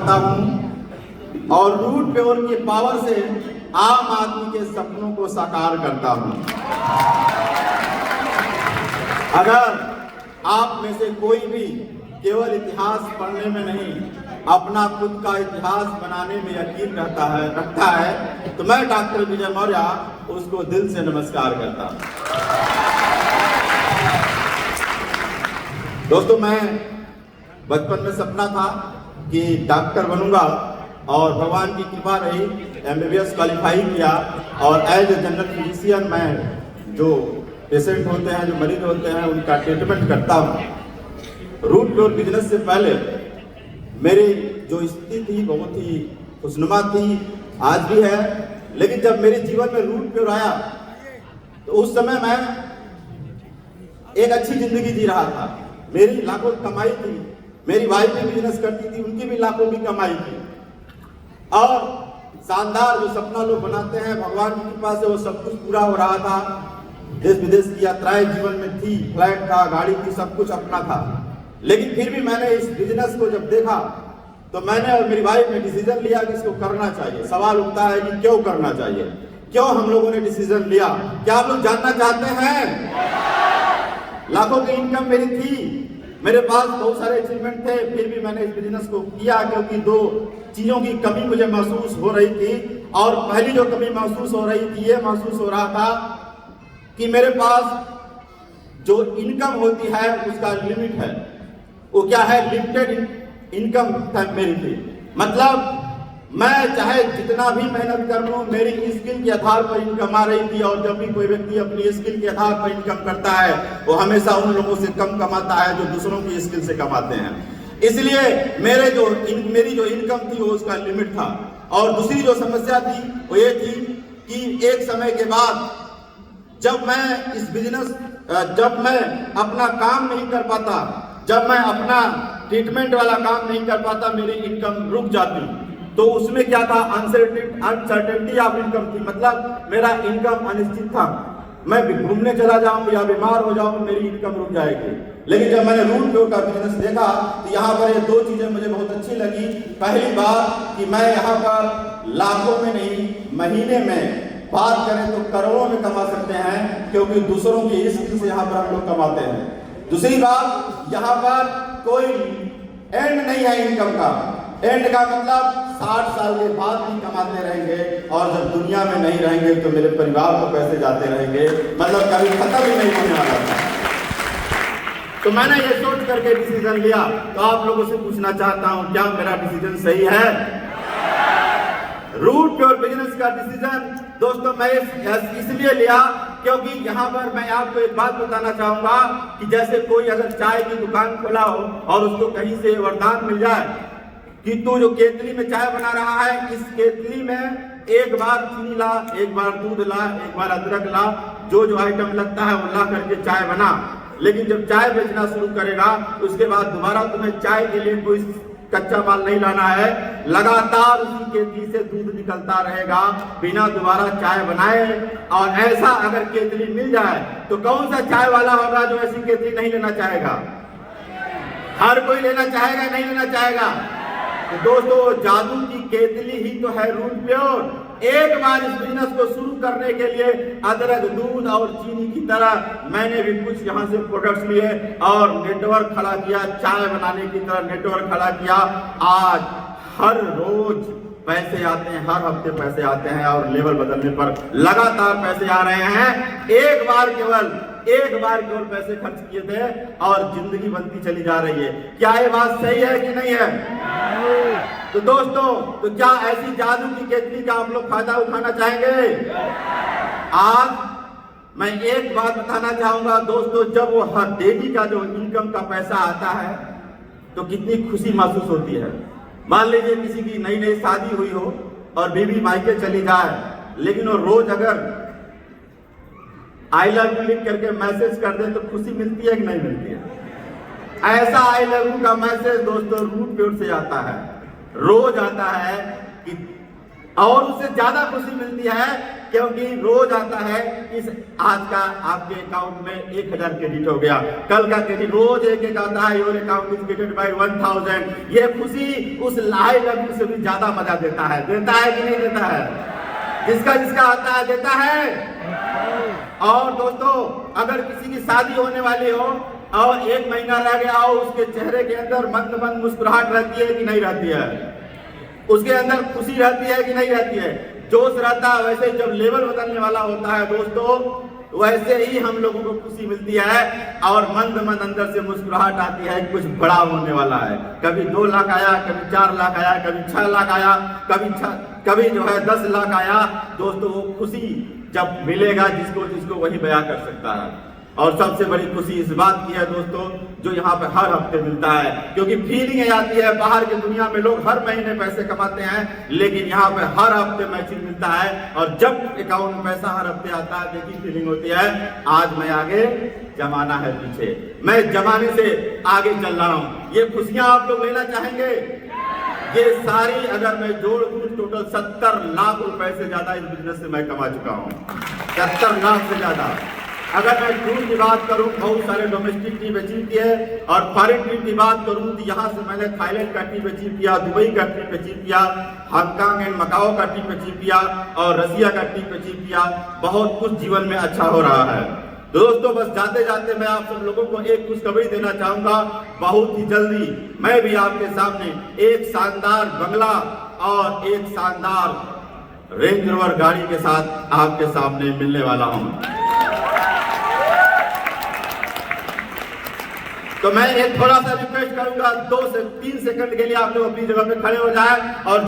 चाहता हूँ और रूट प्योर की पावर से आम आदमी के सपनों को साकार करता हूँ। अगर आप में से कोई भी केवल इतिहास पढ़ने में नहीं, अपना खुद का इतिहास बनाने में यकीन रखता है तो मैं डॉक्टर विजय मौर्य उसको दिल से नमस्कार करता हूँ। दोस्तों, मैं बचपन में सपना था कि डॉक्टर बनूंगा और भगवान की कृपा रही, MBBS क्वालिफाई किया और एज ए जनरल फिजिशियन मैं जो पेशेंट होते हैं, जो मरीज होते हैं, उनका ट्रीटमेंट करता हूँ। रूट प्योर बिजनेस से पहले मेरी जो स्थिति थी बहुत ही खुशनुमा थी, आज भी है, लेकिन जब मेरे जीवन में रूट प्योर आया तो उस समय मैं एक अच्छी जिंदगी जी रहा था। मेरी लाखों कमाई थी, मेरी वाइफ भी बिजनेस करती थी, उनकी भी लाखों की कमाई थी और शानदार जो सपना लोग बनाते हैं भगवान की कृपा से वो सब कुछ पूरा हो रहा था। देश विदेश की यात्राएं जीवन में थी, फ्लैट था, गाड़ी थी, सब कुछ अपना था। लेकिन फिर भी मैंने इस बिजनेस को जब देखा तो मैंने और मेरी वाइफ ने डिसीजन लिया कि इसको करना चाहिए। सवाल उठता है कि क्यों करना चाहिए, क्यों हम लोगों ने डिसीजन लिया? क्या आप लोग जानना चाहते हैं? लाखों की इनकम मेरी थी, मेरे पास बहुत सारे अचीवमेंट थे, फिर भी मैंने इस बिजनेस को किया क्योंकि दो चीजों की कमी मुझे महसूस हो रही थी। और पहली जो कमी महसूस हो रही थी, ये महसूस हो रहा था कि मेरे पास जो इनकम होती है उसका लिमिट है। वो क्या है? लिमिटेड इनकम मेरी थी। मतलब मैं चाहे जितना भी मेहनत कर लूं, मेरी स्किल के आधार पर इनकम आ रही थी और जब भी कोई व्यक्ति अपनी स्किल के आधार पर इनकम करता है वो हमेशा उन लोगों से कम कमाता है जो दूसरों की स्किल से कमाते हैं। इसलिए मेरी जो इनकम थी वो उसका लिमिट था। और दूसरी जो समस्या थी वो ये थी कि एक समय के बाद जब मैं अपना काम नहीं कर पाता, जब मैं अपना ट्रीटमेंट वाला काम नहीं कर पाता, मेरी इनकम रुक जाती। तो उसमें क्या था? अनसर्टेनिटी ऑफ इनकम थी। मतलब मेरा इनकम अनिश्चित था, मैं घूमने चला जाऊं या बीमार हो जाऊं मेरी इनकम रुक जाएगी। लेकिन जब मैंने रूट प्योर का बिजनेस देखा तो यहाँ पर ये दो चीजें मुझे बहुत अच्छी लगी। पहली बात कि मैं यहाँ पर लाखों में नहीं, महीने में, बात करें तो करोड़ों में कमा सकते हैं क्योंकि दूसरों की स्किल से यहाँ पर हम लोग कमाते हैं। दूसरी बात, यहाँ पर कोई एंड नहीं है इनकम का। एंड का मतलब 60 साल के बाद भी कमाते रहेंगे और जब दुनिया में नहीं रहेंगे तो मेरे परिवार को पैसे जाते रहेंगे, मतलब कभी खत्म ही नहीं होने वाला था। तो मैंने ये सोच करके डिसीजन लिया। तो आप लोगों से पूछना चाहता हूं, क्या मेरा डिसीजन सही है? रूट प्योर बिजनेस का डिसीजन दोस्तों मैं इसलिए लिया क्योंकि यहाँ पर मैं आपको एक बात बताना चाहूंगा कि जैसे कोई अगर चाय की दुकान खोला हो और उसको कहीं से वरदान मिल जाए कि तू जो केतली में चाय बना रहा है, इस केतली में एक बार चीनी ला, एक बार दूध ला, एक बार अदरक ला, जो आइटम लगता है वो ला करके चाय बना। लेकिन जब चाय बेचना शुरू करेगा उसके बाद दोबारा तुम्हें चाय के लिए कोई कच्चा माल नहीं लाना है, लगातार उसी केतली से दूध निकलता रहेगा बिना दोबारा चाय बनाए। और ऐसा अगर केतली मिल जाए तो कौन सा चाय वाला होगा जो ऐसी केतली नहीं लेना चाहेगा? हर कोई लेना चाहेगा, नहीं लेना चाहेगा? तो दोस्तों जादू की केतली ही तो है रूट प्योर। एक बार इस बिजनेस को शुरू करने के लिए अदरक, दूध और चीनी की तरह मैंने भी कुछ यहाँ से प्रोडक्ट्स लिए और नेटवर्क खड़ा किया, चाय बनाने की तरह नेटवर्क खड़ा किया। आज हर रोज पैसे आते हैं, हर हफ्ते पैसे आते हैं और लेवल बदलने पर लगातार पैसे आ रहे हैं। एक बार केवल पैसे खर्च किए थे और जिंदगी बनती चली जा रही है। क्या ये बात सही है कि नहीं है? तो दोस्तों, तो क्या ऐसी जादू की केतली का हम लोग फायदा उठाना चाहेंगे? आज मैं एक बात बताना चाहूंगा दोस्तों, जब वो हर डेली का जो इनकम का पैसा आता है तो कितनी खुशी महसूस होती है। मान लीजिए किसी की नई नई शादी हुई हो और बीवी मायके चली जाए, लेकिन वो रोज अगर आई लव यू लिख करके मैसेज कर दे तो खुशी मिलती है कि नहीं मिलती है? ऐसा आई लव यू का मैसेज दोस्तों रूट प्योर से आता है, रोज आता है कि और उससे ज्यादा खुशी मिलती है क्योंकि रोज आता है इस आज का आपके अकाउंट में 1000 क्रेडिट हो गया, कल का क्रेडिट रोज एक आता है, your account is credited bye 1000। ये खुशी उस लाई लव से भी ज्यादा मजा देता है कि नहीं देता है? जिसका जिसका आता है देता है। और दोस्तों, अगर किसी की शादी होने वाली हो और 1 महीना रह गया हो, उसके चेहरे के अंदर मंद मंद मुस्कुराहट रहती है कि नहीं रहती है? उसके अंदर खुशी रहती है कि नहीं रहती है? जोश रहता है। वैसे जब लेवल बदलने वाला होता है दोस्तों, वैसे ही हम लोगों को खुशी मिलती है और मंद मंद अंदर से मुस्कुराहट आती है, कुछ बड़ा होने वाला है। कभी 2 लाख आया, कभी 4 लाख आया, कभी 6 लाख आया, कभी जो है 10 लाख आया। दोस्तों, वो खुशी जब मिलेगा जिसको जिसको वही बयां कर सकता है। और सबसे बड़ी खुशी इस बात की है दोस्तों, जो यहाँ पे हर हफ्ते मिलता है, क्योंकि फीलिंग आती है। बाहर की दुनिया में लोग हर महीने पैसे कमाते हैं, लेकिन यहाँ पे हर हफ्ते मैचिंग मिलता है। और जब अकाउंट में पैसा हर हफ्ते आता है, देखिए फीलिंग होती है, आज मैं आगे, जमाना है पीछे, मैं जमाने से आगे चल रहा हूँ। ये खुशियां आप लोग लेना चाहेंगे? ये सारी अगर मैं जोड़ दूं, टोटल 70 लाख रुपए से ज्यादा इस बिजनेस से मैं कमा चुका हूँ। 70 लाख से ज्यादा। अगर मैं टूर की बात करूं, बहुत सारे डोमेस्टिक ट्रिप अचीव किए, और फॉरेन ट्रिप की बात करूं तो यहाँ से मैंने थाईलैंड का ट्रिप अचीव किया, दुबई का ट्रिप अचीव किया, हांगकांग एंड मकाओ का ट्रिप अचीव किया, और रसिया का ट्रिप अचीव किया। बहुत कुछ जीवन में अच्छा हो रहा है दोस्तों। बस जाते जाते मैं आप सब लोगों को एक खुशखबरी देना चाहूंगा। बहुत ही जल्दी मैं भी आपके सामने एक शानदार बंगला और एक शानदार रेंज रोवर गाड़ी के साथ आपके सामने मिलने वाला हूं। तो मैं एक थोड़ा सा रिक्वेस्ट करूंगा, 2 से 3 सेकंड के लिए आप लोग अपनी जगह पे खड़े हो जाए और